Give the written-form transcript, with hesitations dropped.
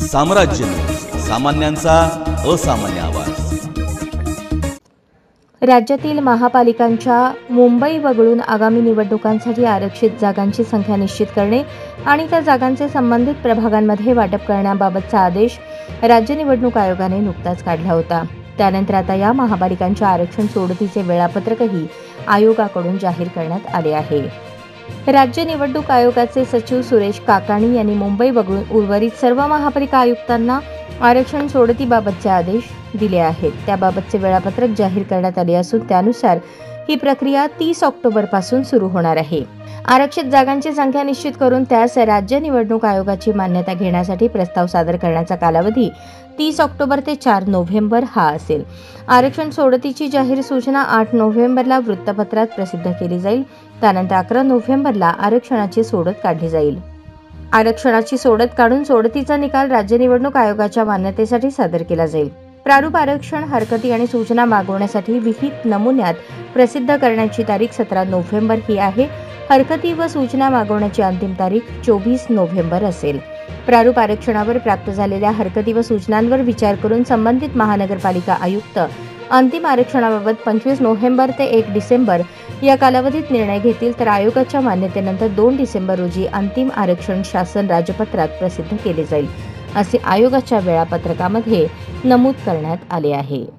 साम्राज्य, सामान्यांचा असामान्य आवाज। राज्यातील महापालिकांच्या मुंबई वगळून आगामी निवडणुकांसाठी आरक्षित जागांची संख्या निश्चित करणे आणि त्या जागांचे संबंधित प्रभागांमध्ये वाटप करण्याबाबतचा आदेश राज्य निवडणूक आयोगाने नुकताच काढला होता। त्यानंतर आता या महापालिकांच्या आरक्षण सोडतीचे वेळापत्रकही आयोगाकडून जाहीर करण्यात आले आहे। राज्य निवडणूक आयोगाचे सचिव सुरेश काकाणी यांनी मुंबई वगळून उर्वरित सर्व महापालिका आयुक्तांना आरक्षण सोडतीबाबतचे आदेश दिले आहेत। त्याबाबतचे वेळापत्रक जाहीर करण्यात आले असून त्यानुसार ही प्रक्रिया 30 ऑक्टोबरपासून सुरू होणार आहे। आरक्षित जागांची संख्या निश्चित करून त्यास राज्य निवडणूक आयोगाची मान्यता घेण्यासाठी प्रस्ताव सादर करण्याचा कालावधी 30 ऑक्टोबर ते 4 नोव्हेंबर हा असेल। आरक्षण सोडतीची जाहीर सूचना 8 नोव्हेंबरला वृत्तपत्रात प्रसिद्ध केली जाईल। त्यानंतर 11 नोव्हेंबरला आरक्षणाची सोडत काढली जाईल। आरक्षणाची सोडत काढून सोडतीचा निकाल राज्य निवडणूक आयोगाच्या मान्यतेसाठी सादर केला जाईल। प्रारूप आरक्षण हरकती आणि सूचना मागवण्यासाठी विहित नमुन्यात प्रसिद्ध करण्याची तारीख 17 नोव्हेंबर ही आहे। हरकती व सूचना मागवण्याची अंतिम तारीख 24 नोव्हेंबर असेल। प्रारूप आरक्षणावर प्राप्त झालेल्या हरकती व सूचनांवर विचार करून संबंधित महानगरपालिका आयुक्त अंतिम आरक्षणाबाबत 25 नोव्हेंबर ते 1 डिसेंबर या कालावधीत निर्णय घेतील, तर आयोगाच्या मान्यतेनंतर 2 डिसेंबर रोजी अंतिम आरक्षण शासन राजपत्रात प्रसिद्ध केले जाईल, असे आयोगाच्या वेळापत्रकामध्ये नमूद करण्यात आले आहे।